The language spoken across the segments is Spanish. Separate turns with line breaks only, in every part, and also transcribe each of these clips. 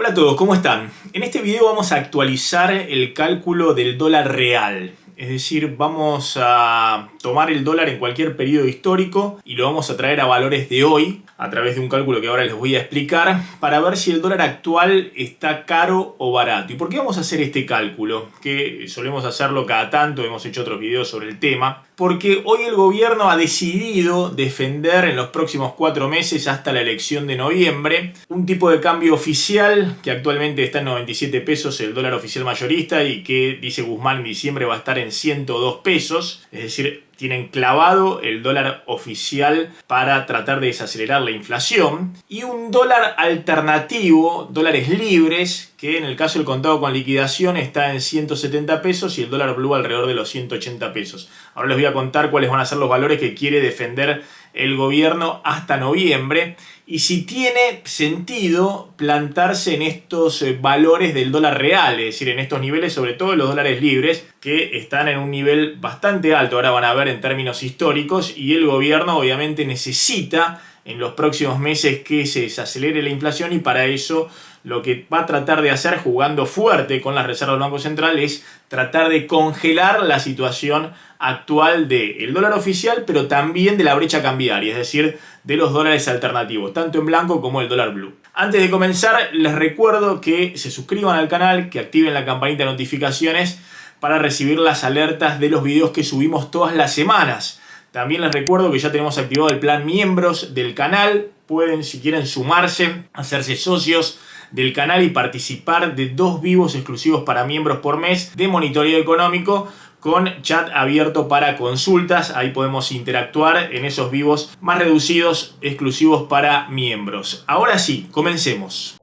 Hola a todos, ¿cómo están? En este video vamos a actualizar el cálculo del dólar real. Es decir, vamos a tomar el dólar en cualquier periodo histórico y lo vamos a traer a valores de hoy a través de un cálculo que ahora les voy a explicar para ver si el dólar actual está caro o barato. ¿Y por qué vamos a hacer este cálculo? Que solemos hacerlo cada tanto, hemos hecho otros videos sobre el tema. Porque hoy el gobierno ha decidido defender en los próximos 4 meses hasta la elección de noviembre un tipo de cambio oficial que actualmente está en 97 pesos el dólar oficial mayorista y que dice Guzmán en diciembre va a estar en 102 pesos. Es decir, tienen clavado el dólar oficial para tratar de desacelerar la inflación y un dólar alternativo, dólares libres, que en el caso del contado con liquidación está en 170 pesos y el dólar blue alrededor de los 180 pesos. Ahora les voy a contar cuáles van a ser los valores que quiere defender el gobierno hasta noviembre y si tiene sentido plantarse en estos valores del dólar real, es decir, en estos niveles, sobre todo los dólares libres, que están en un nivel bastante alto, ahora van a ver en términos históricos, y el gobierno obviamente necesita en los próximos meses que se desacelere la inflación y para eso lo que va a tratar de hacer, jugando fuerte con las reservas del Banco Central, es tratar de congelar la situación actual del dólar oficial, pero también de la brecha cambiaria, es decir, de los dólares alternativos, tanto en blanco como el dólar blue. Antes de comenzar, les recuerdo que se suscriban al canal, que activen la campanita de notificaciones para recibir las alertas de los videos que subimos todas las semanas. También les recuerdo que ya tenemos activado el plan miembros del canal. Pueden, si quieren, sumarse, hacerse socios del canal y participar de 2 vivos exclusivos para miembros por mes de monitoreo económico con chat abierto para consultas. Ahí podemos interactuar en esos vivos más reducidos, exclusivos para miembros. Ahora sí, comencemos.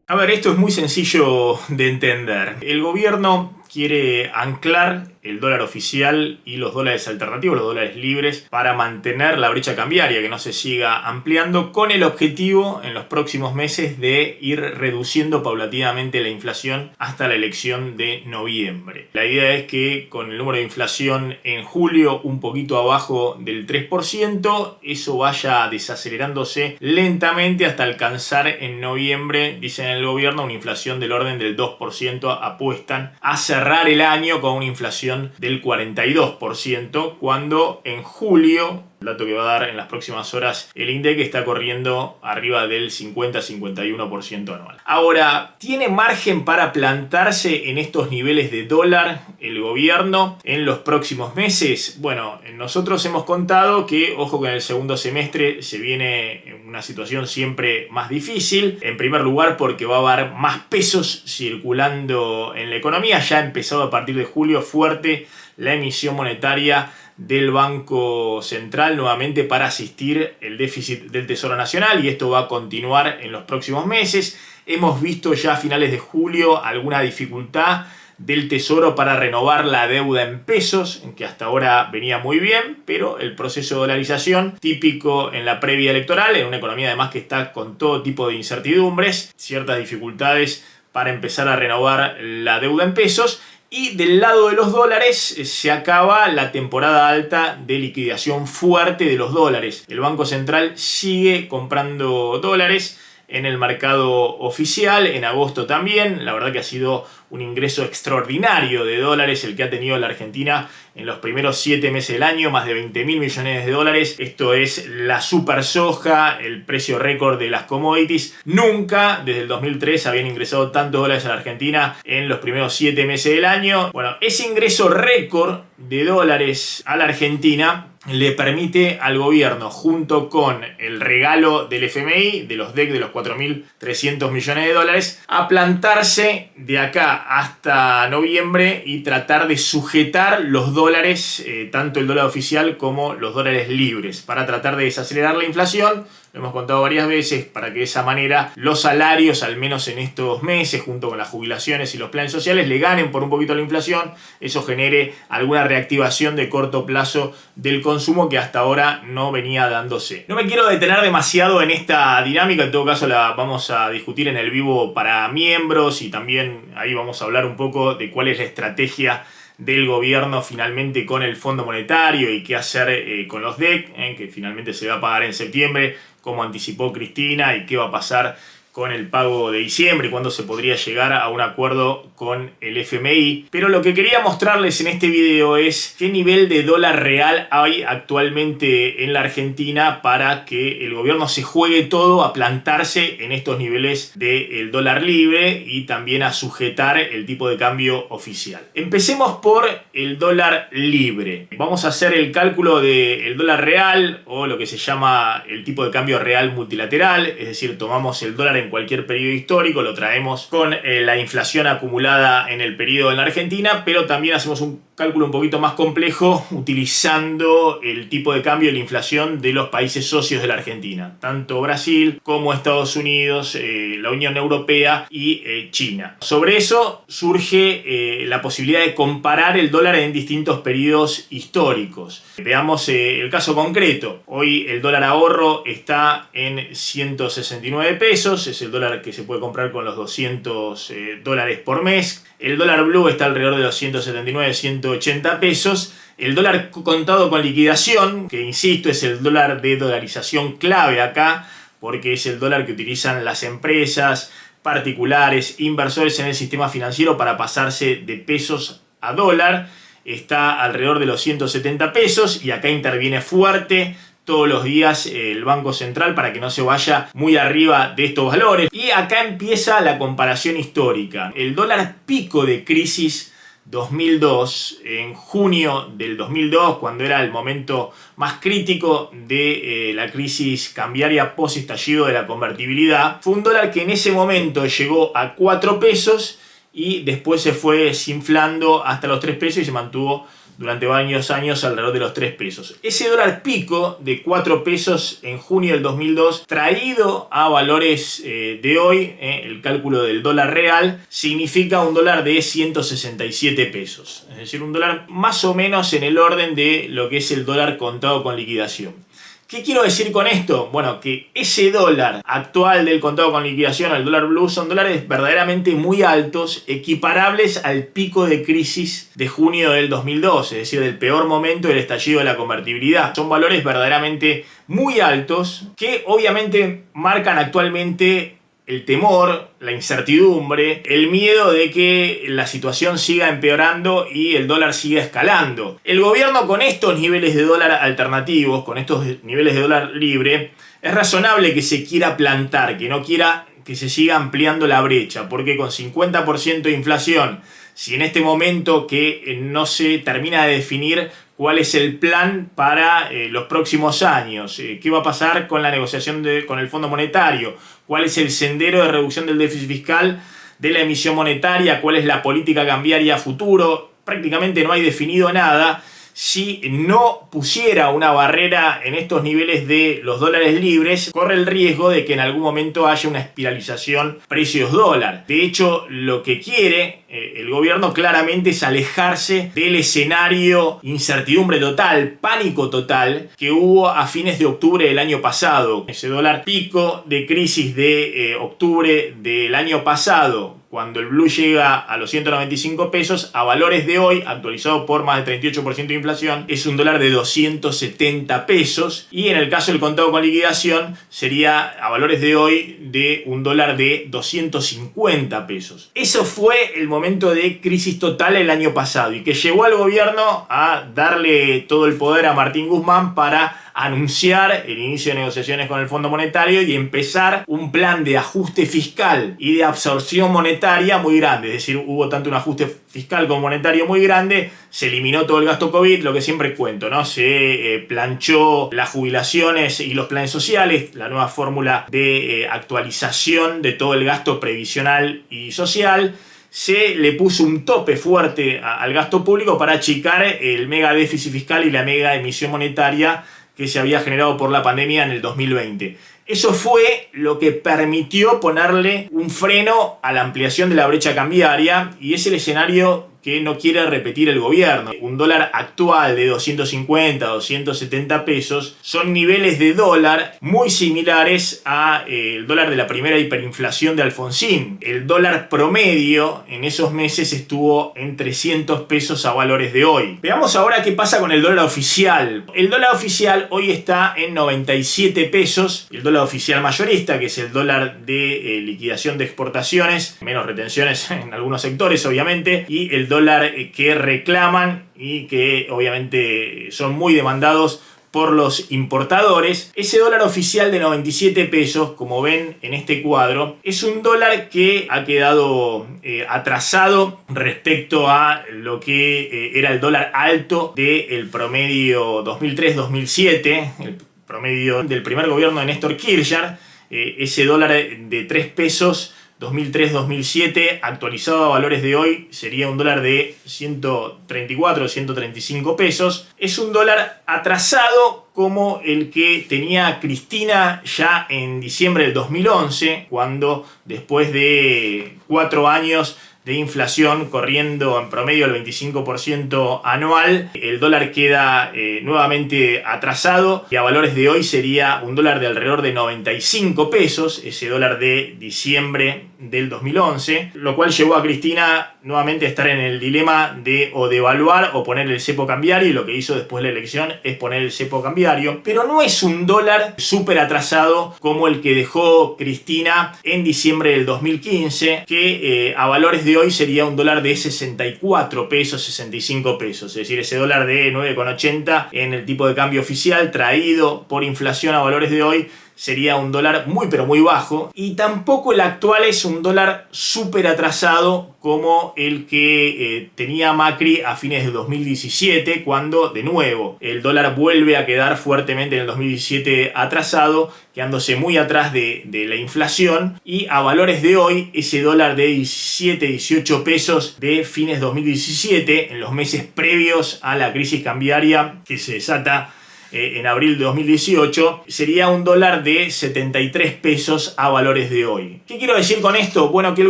A ver, esto es muy sencillo de entender. El gobierno quiere anclar el dólar oficial y los dólares alternativos, los dólares libres, para mantener la brecha cambiaria, que no se siga ampliando, con el objetivo en los próximos meses de ir reduciendo paulatinamente la inflación hasta la elección de noviembre. La idea es que con el número de inflación en julio un poquito abajo del 3%, eso vaya desacelerándose lentamente hasta alcanzar en noviembre, dicen el gobierno, una inflación del orden del 2%, apuestan a cerrar el año con una inflación del 42%, cuando en julio, el dato que va a dar en las próximas horas, el INDEC está corriendo arriba del 50-51% anual. Ahora, ¿tiene margen para plantarse en estos niveles de dólar el gobierno en los próximos meses? Bueno, nosotros hemos contado que, ojo, que en el segundo semestre se viene una situación siempre más difícil. En primer lugar, porque va a haber más pesos circulando en la economía. Ya ha empezado a partir de julio fuerte la emisión monetaria del Banco Central nuevamente para asistir el déficit del Tesoro Nacional y esto va a continuar en los próximos meses. Hemos visto ya a finales de julio alguna dificultad del Tesoro para renovar la deuda en pesos, que hasta ahora venía muy bien, pero el proceso de dolarización, típico en la previa electoral, en una economía además que está con todo tipo de incertidumbres, ciertas dificultades para empezar a renovar la deuda en pesos. Y del lado de los dólares se acaba la temporada alta de liquidación fuerte de los dólares. El Banco Central sigue comprando dólares en el mercado oficial, en agosto también. La verdad que ha sido un ingreso extraordinario de dólares el que ha tenido la Argentina en los primeros 7 meses del año, más de 20.000 millones de dólares. Esto es la super soja, el precio récord de las commodities. Nunca desde el 2003 habían ingresado tantos dólares a la Argentina en los primeros 7 meses del año. Bueno, ese ingreso récord de dólares a la Argentina le permite al gobierno, junto con el regalo del FMI, de los DEC de los 4.300 millones de dólares, a plantarse de acá hasta noviembre y tratar de sujetar los dólares, tanto el dólar oficial como los dólares libres, para tratar de desacelerar la inflación. Lo hemos contado varias veces, para que de esa manera los salarios, al menos en estos meses, junto con las jubilaciones y los planes sociales, le ganen por un poquito la inflación. Eso genere alguna reactivación de corto plazo del consumo que hasta ahora no venía dándose. No me quiero detener demasiado en esta dinámica, en todo caso la vamos a discutir en el vivo para miembros y también ahí vamos a hablar un poco de cuál es la estrategia del gobierno finalmente con el Fondo Monetario y qué hacer con los DEC, que finalmente se va a pagar en septiembre, como anticipó Cristina, y qué va a pasar con el pago de diciembre y cuándo se podría llegar a un acuerdo con el FMI. Pero lo que quería mostrarles en este video es qué nivel de dólar real hay actualmente en la Argentina para que el gobierno se juegue todo a plantarse en estos niveles del dólar libre y también a sujetar el tipo de cambio oficial. Empecemos por el dólar libre. Vamos a hacer el cálculo del dólar real, o lo que se llama el tipo de cambio real multilateral, es decir, tomamos el dólar en cualquier periodo histórico, lo traemos con la inflación acumulada en el periodo en la Argentina, pero también hacemos un cálculo un poquito más complejo utilizando el tipo de cambio y la inflación de los países socios de la Argentina, tanto Brasil como Estados Unidos, la Unión Europea y China. Sobre eso surge la posibilidad de comparar el dólar en distintos periodos históricos. Veamos el caso concreto. Hoy el dólar ahorro está en 169 pesos, es el dólar que se puede comprar con los 200 dólares por mes. El dólar blue está alrededor de los 179, 180 pesos. El dólar contado con liquidación, que insisto es el dólar de dolarización clave acá, porque es el dólar que utilizan las empresas, particulares, inversores en el sistema financiero para pasarse de pesos a dólar, está alrededor de los 170 pesos y acá interviene fuerte todos los días el Banco Central para que no se vaya muy arriba de estos valores. Y acá empieza la comparación histórica. El dólar pico de crisis 2002, en junio del 2002, cuando era el momento más crítico de la crisis cambiaria post estallido de la convertibilidad, fue un dólar que en ese momento llegó a 4 pesos y después se fue desinflando hasta los 3 pesos y se mantuvo durante varios años alrededor de los 3 pesos. Ese dólar pico de 4 pesos en junio del 2002, traído a valores de hoy, el cálculo del dólar real, significa un dólar de 167 pesos. Es decir, un dólar más o menos en el orden de lo que es el dólar contado con liquidación. ¿Qué quiero decir con esto? Bueno, que ese dólar actual del contado con liquidación, el dólar blue, son dólares verdaderamente muy altos, equiparables al pico de crisis de junio del 2002, es decir, del peor momento del estallido de la convertibilidad. Son valores verdaderamente muy altos que obviamente marcan actualmente el temor, la incertidumbre, el miedo de que la situación siga empeorando y el dólar siga escalando. El gobierno con estos niveles de dólar alternativos, con estos niveles de dólar libre, es razonable que se quiera plantar, que no quiera que se siga ampliando la brecha, porque con 50% de inflación, si en este momento que no se termina de definir cuál es el plan para los próximos años, qué va a pasar con la negociación con el Fondo Monetario, cuál es el sendero de reducción del déficit fiscal, de la emisión monetaria, cuál es la política cambiaria a futuro, prácticamente no hay definido nada. Si no pusiera una barrera en estos niveles de los dólares libres, corre el riesgo de que en algún momento haya una espiralización precios-dólar. De hecho, lo que quiere el gobierno claramente es alejarse del escenario incertidumbre total, pánico total, que hubo a fines de octubre del año pasado. Ese dólar pico de crisis de octubre del año pasado, cuando el blue llega a los 195 pesos, a valores de hoy, actualizado por más del 38% de inflación, es un dólar de 270 pesos. Y en el caso del contado con liquidación, sería a valores de hoy de un dólar de 250 pesos. Eso fue el momento de crisis total el año pasado y que llevó al gobierno a darle todo el poder a Martín Guzmán para anunciar el inicio de negociaciones con el Fondo Monetario y empezar un plan de ajuste fiscal y de absorción monetaria muy grande. Es decir, hubo tanto un ajuste fiscal como monetario muy grande, se eliminó todo el gasto COVID, lo que siempre cuento, ¿no? Se planchó las jubilaciones y los planes sociales, la nueva fórmula de actualización de todo el gasto previsional y social. Se le puso un tope fuerte al gasto público para achicar el mega déficit fiscal y la mega emisión monetaria que se había generado por la pandemia en el 2020. Eso fue lo que permitió ponerle un freno a la ampliación de la brecha cambiaria y es el escenario que no quiere repetir el gobierno. Un dólar actual de 250, 270 pesos son niveles de dólar muy similares al dólar de la primera hiperinflación de Alfonsín. El dólar promedio en esos meses estuvo en 300 pesos a valores de hoy. Veamos ahora qué pasa con el dólar oficial. El dólar oficial hoy está en 97 pesos. El dólar oficial mayorista, que es el dólar de liquidación de exportaciones, menos retenciones en algunos sectores obviamente, y el dólar que reclaman y que obviamente son muy demandados por los importadores. Ese dólar oficial de 97 pesos, como ven en este cuadro, es un dólar que ha quedado atrasado respecto a lo que era el dólar alto del promedio 2003-2007, el promedio del primer gobierno de Néstor Kirchner. Ese dólar de 3 pesos 2003-2007 actualizado a valores de hoy sería un dólar de 134 o 135 pesos. Es un dólar atrasado como el que tenía Cristina ya en diciembre del 2011, cuando después de 4 años de inflación corriendo en promedio el 25% anual, el dólar queda nuevamente atrasado y a valores de hoy sería un dólar de alrededor de 95 pesos, ese dólar de diciembre del 2011, lo cual llevó a Cristina nuevamente a estar en el dilema de o devaluar o poner el cepo cambiario, y lo que hizo después de la elección es poner el cepo cambiario, pero no es un dólar súper atrasado como el que dejó Cristina en diciembre del 2015, que a valores de hoy sería un dólar de 64 pesos, 65 pesos, es decir, ese dólar de 9,80 en el tipo de cambio oficial traído por inflación a valores de hoy sería un dólar muy pero muy bajo, y tampoco el actual es un dólar súper atrasado como el que tenía Macri a fines de 2017, cuando de nuevo el dólar vuelve a quedar fuertemente en el 2017 atrasado, quedándose muy atrás de la inflación, y a valores de hoy ese dólar de 17, 18 pesos de fines 2017, en los meses previos a la crisis cambiaria que se desata en abril de 2018, sería un dólar de 73 pesos a valores de hoy. ¿Qué quiero decir con esto? Bueno, que el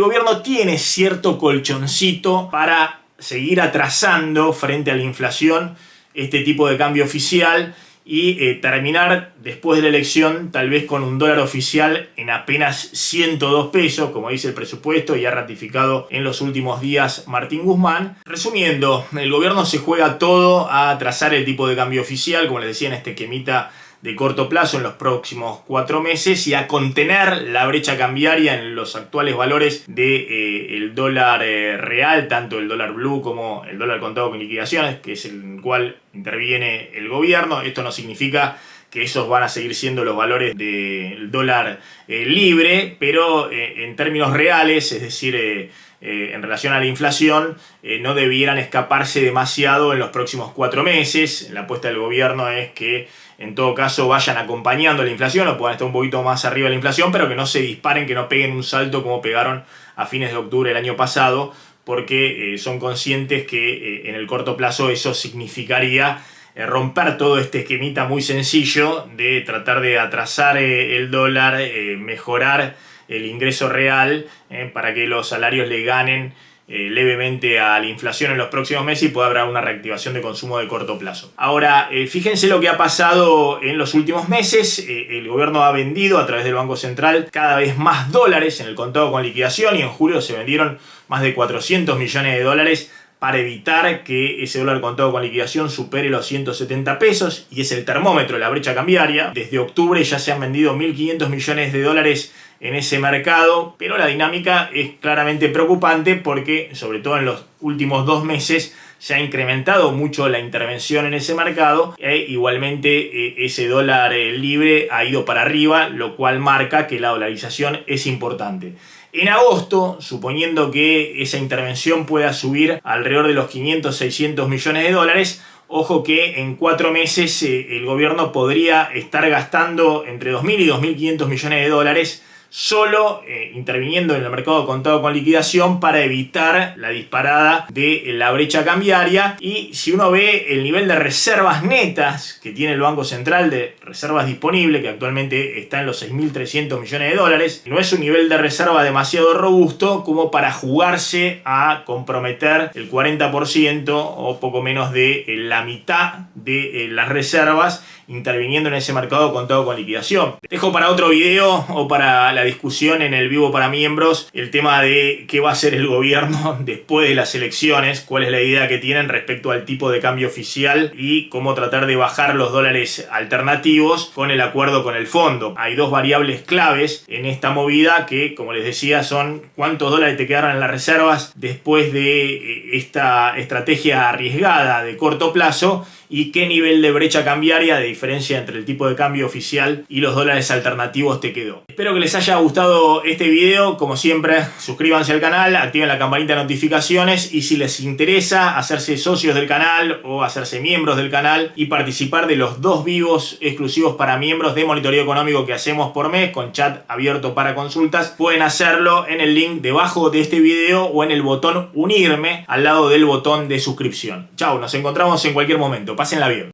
gobierno tiene cierto colchoncito para seguir atrasando frente a la inflación este tipo de cambio oficial y terminar después de la elección tal vez con un dólar oficial en apenas 102 pesos, como dice el presupuesto y ha ratificado en los últimos días Martín Guzmán. Resumiendo, el gobierno se juega todo a atrasar el tipo de cambio oficial, como les decía, en este esquemita de corto plazo en los próximos 4 meses, y a contener la brecha cambiaria en los actuales valores del dólar real, tanto el dólar blue como el dólar contado con liquidaciones, que es el cual interviene el gobierno. Esto no significa que esos van a seguir siendo los valores del dólar libre, pero en términos reales, es decir, en relación a la inflación, no debieran escaparse demasiado en los próximos 4 meses. La apuesta del gobierno es que en todo caso vayan acompañando la inflación o puedan estar un poquito más arriba de la inflación, pero que no se disparen, que no peguen un salto como pegaron a fines de octubre del año pasado, porque son conscientes que en el corto plazo eso significaría romper todo este esquemita muy sencillo de tratar de atrasar el dólar, mejorar el ingreso real para que los salarios le ganen levemente a la inflación en los próximos meses y pueda haber una reactivación de consumo de corto plazo. Ahora, fíjense lo que ha pasado en los últimos meses. El gobierno ha vendido a través del Banco Central cada vez más dólares en el contado con liquidación, y en julio se vendieron más de 400 millones de dólares para evitar que ese dólar contado con liquidación supere los 170 pesos, y es el termómetro de la brecha cambiaria. Desde octubre ya se han vendido 1.500 millones de dólares en ese mercado, pero la dinámica es claramente preocupante porque, sobre todo en los últimos 2 meses, se ha incrementado mucho la intervención en ese mercado e igualmente ese dólar libre ha ido para arriba, lo cual marca que la dolarización es importante. En agosto, suponiendo que esa intervención pueda subir alrededor de los 500, 600 millones de dólares, ojo que en 4 meses el gobierno podría estar gastando entre 2.000 y 2.500 millones de dólares solo interviniendo en el mercado contado con liquidación para evitar la disparada de la brecha cambiaria. Y si uno ve el nivel de reservas netas que tiene el Banco Central, de reservas disponibles, que actualmente está en los 6.300 millones de dólares, no es un nivel de reserva demasiado robusto como para jugarse a comprometer el 40% o poco menos de la mitad de las reservas interviniendo en ese mercado contado con liquidación. Dejo para otro video o para la discusión en el vivo para miembros el tema de qué va a hacer el gobierno después de las elecciones, cuál es la idea que tienen respecto al tipo de cambio oficial y cómo tratar de bajar los dólares alternativos con el acuerdo con el fondo. Hay dos variables claves en esta movida que, como les decía, son cuántos dólares te quedaron en las reservas después de esta estrategia arriesgada de corto plazo y qué nivel de brecha cambiaria, de diferencia entre el tipo de cambio oficial y los dólares alternativos te quedó. Espero que les haya gustado este video. Como siempre, suscríbanse al canal, activen la campanita de notificaciones y si les interesa hacerse socios del canal o hacerse miembros del canal y participar de los 2 vivos exclusivos para miembros de monitoreo económico que hacemos por mes con chat abierto para consultas, pueden hacerlo en el link debajo de este video o en el botón unirme al lado del botón de suscripción. Chao, nos encontramos en cualquier momento. Pásenla bien.